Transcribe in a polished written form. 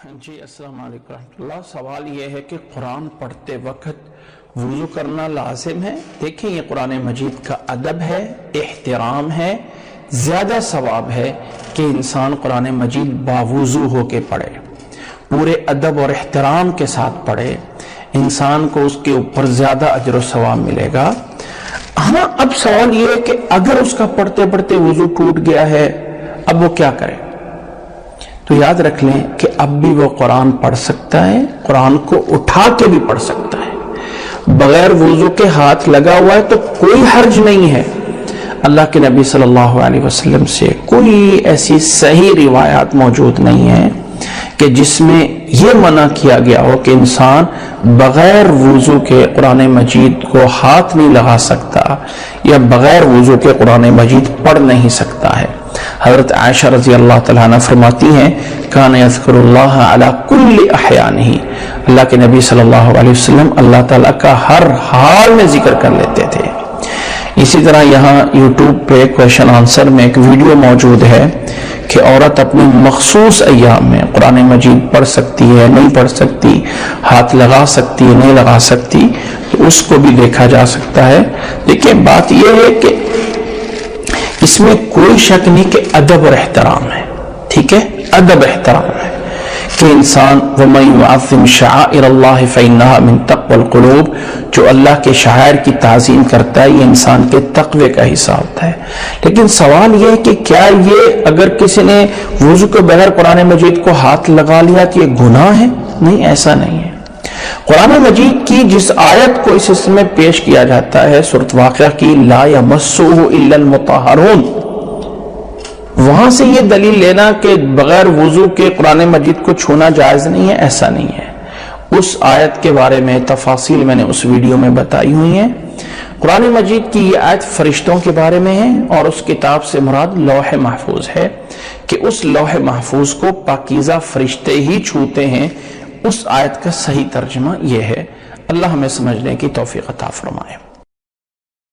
جی السلام علیکم ورحمۃ اللہ۔ سوال یہ ہے کہ قرآن پڑھتے وقت وضو کرنا لازم ہے؟ دیکھیں یہ قرآن مجید کا ادب ہے، احترام ہے، زیادہ ثواب ہے کہ انسان قرآن مجید باوضو ہو کے پڑھے، پورے ادب اور احترام کے ساتھ پڑھے، انسان کو اس کے اوپر زیادہ اجر و ثواب ملے گا۔ ہاں اب سوال یہ ہے کہ اگر اس کا پڑھتے پڑھتے وضو ٹوٹ گیا ہے اب وہ کیا کرے؟ تو یاد رکھ لیں کہ اب بھی وہ قرآن پڑھ سکتا ہے، قرآن کو اٹھا کے بھی پڑھ سکتا ہے، بغیر وضو کے ہاتھ لگا ہوا ہے تو کوئی حرج نہیں ہے۔ اللہ کے نبی صلی اللہ علیہ وسلم سے کوئی ایسی صحیح روایات موجود نہیں ہے کہ جس میں یہ منع کیا گیا ہو کہ انسان بغیر وضو کے قرآن مجید کو ہاتھ نہیں لگا سکتا یا بغیر وضو کے قرآن مجید پڑھ نہیں سکتا ہے۔ حضرت عائشہ رضی اللہ تعالیٰ عنہ فرماتی ہیں کان یذکر اللہ علی کل احیانہ، اللہ کے نبی صلی اللہ علیہ وسلم اللہ تعالیٰ کا ہر حال میں ذکر کر لیتے تھے۔ اسی طرح یہاں یوٹیوب پہ کویشچن آنسر میں ایک ویڈیو موجود ہے کہ عورت اپنے مخصوص ایام میں قرآن مجید پڑھ سکتی ہے نہیں پڑھ سکتی، ہاتھ لگا سکتی ہے نہیں لگا سکتی، تو اس کو بھی دیکھا جا سکتا ہے۔ دیکھیں بات یہ ہے کہ اس میں کوئی شک نہیں کہ ادب اور احترام ہے، ٹھیک ہے، ادب احترام ہے کہ انسان وَمَن يُعَظِّمْ شَعَائِرَ اللَّهِ فَإِنَّهَا مِن تَقْوَى الْقُلُوبِ، جو اللہ کے شعائر کی تعظیم کرتا ہے یہ انسان کے تقوی کا حصہ ہوتا ہے۔ لیکن سوال یہ ہے کہ کیا یہ اگر کسی نے وضو کے بغیر قرآن مجید کو ہاتھ لگا لیا تو یہ گناہ ہے؟ نہیں، ایسا نہیں ہے۔ قرآن مجید کی جس آیت کو اس حصے میں پیش کیا جاتا ہے سورۃ واقعہ کی لا یمسہ الا المطہرون، وہاں سے یہ دلیل لینا کہ بغیر وضو کے قرآن مجید کو چھونا جائز نہیں ہے، ایسا نہیں ہے۔ اس آیت کے بارے میں تفاصیل میں نے اس ویڈیو میں بتائی ہوئی ہیں۔ قرآن مجید کی یہ آیت فرشتوں کے بارے میں ہے اور اس کتاب سے مراد لوح محفوظ ہے کہ اس لوح محفوظ کو پاکیزہ فرشتے ہی چھوتے ہیں۔ اس آیت کا صحیح ترجمہ یہ ہے۔ اللہ ہمیں سمجھنے کی توفیق عطا فرمائے۔